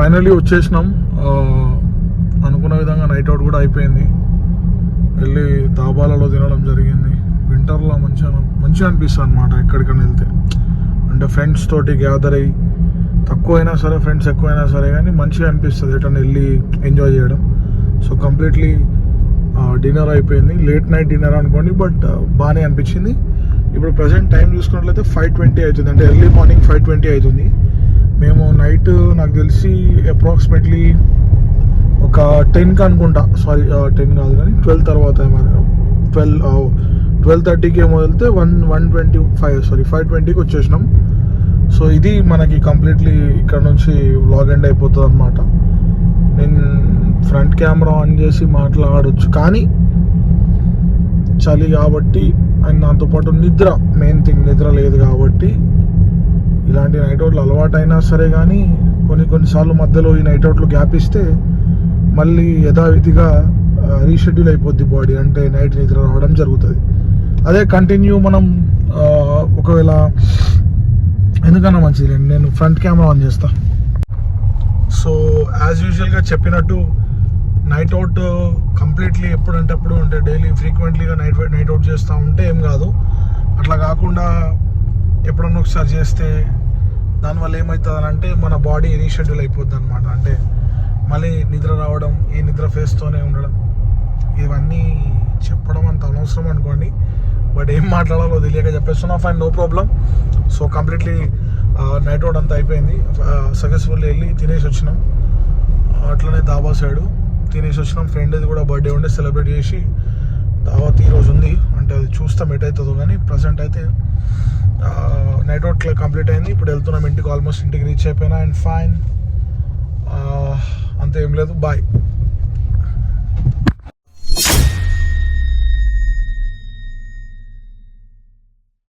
Finally వచ్చేసినాం. అనుకున్న విధంగా నైట్ అవుట్ కూడా అయిపోయింది. వెళ్ళి దాబాలలో తినడం జరిగింది. వింటర్లో మంచిగా అనిపిస్తుంది అనమాట ఎక్కడికైనా వెళ్తే. అంటే ఫ్రెండ్స్ తోటి గ్యాదర్ అయ్యి, తక్కువైనా సరే ఫ్రెండ్స్ ఎక్కువైనా సరే కానీ మంచిగా అనిపిస్తుంది ఎటన్నా వెళ్ళి ఎంజాయ్ చేయడం. సో కంప్లీట్లీ డిన్నర్ అయిపోయింది. లేట్ నైట్ డిన్నర్ అనుకోండి, బట్ బాగానే అనిపించింది. ఇప్పుడు ప్రజెంట్ టైం చూసుకున్నట్లయితే 5:20 అవుతుంది, అంటే ఎర్లీ మార్నింగ్ 5:20 అవుతుంది. మేము నైట్ నాకు తెలిసి అప్రాక్సిమేట్లీ ఒక 10కి అనుకుంటా, సారీ 10 కాదు కానీ 12 తర్వాత 12:30కి ఏమో వెళ్తే 5:20కి వచ్చేసినాం. సో ఇది మనకి కంప్లీట్లీ ఇక్కడ నుంచి వ్లాగ్ ఎండ్ అయిపోతుంది అనమాట. నేను ఫ్రంట్ కెమెరా ఆన్ చేసి మాట్లాడవచ్చు, కానీ చలి కాబట్టి అండ్ దాంతోపాటు మెయిన్ థింగ్ నిద్ర లేదు కాబట్టి ఇలాంటి నైట్ అవుట్లు అలవాటైనా సరే కానీ కొన్నిసార్లు మధ్యలో ఈ నైట్ అవుట్లు గ్యాప్ ఇస్తే మళ్ళీ యథావిధిగా రీషెడ్యూల్ అయిపోద్ది బాడీ, అంటే నైట్ నిద్ర రావడం జరుగుతుంది. అదే కంటిన్యూ మనం ఒకవేళ ఎందుకన్నా మంచిది, నేను ఫ్రంట్ కెమెరా ఆన్ చేస్తా. సో యాజ్ యూజువల్గా చెప్పినట్టు నైట్ అవుట్ కంప్లీట్లీ ఎప్పుడంటే అప్పుడు, అంటే డైలీ ఫ్రీక్వెంట్లీగా నైట్ అవుట్ చేస్తూ ఉంటే ఏం కాదు. అట్లా కాకుండా ఎప్పుడన్నా ఒకసారి చేస్తే దానివల్ల ఏమవుతుంది అంటే మన బాడీ రీషెడ్యూల్ అయిపోద్ది అనమాట. అంటే మళ్ళీ నిద్ర రావడం, ఈ నిద్ర ఫేస్తోనే ఉండడం, ఇవన్నీ చెప్పడం అంత అనవసరం అనుకోండి, బట్ ఏం మాట్లాడాలో తెలియక చెప్పేస్తున్నా. Fine, no problem. So completely night out అంతా అయిపోయింది. సక్సెస్ఫుల్లీ వెళ్ళి తినేసి వచ్చినాం. అట్లనే దాబా సైడు తినేసి వచ్చినాం. ఫ్రెండ్ది కూడా బర్త్డే ఉండే, సెలబ్రేట్ చేసి దావత్ ఈరోజు ఉంది. అంటే అది చూస్తాం ఎటవుతుందో, కానీ ప్రజెంట్ అయితే నైట్ అవుట్ కంప్లీట్ అయింది. ఇప్పుడు వెళ్తున్నాం ఇంటికి, ఆల్మోస్ట్ ఇంటికి రీచ్ అయిపోయినా. అండ్ ఫైన్, అంతే, ఏం లేదు. బాయ్.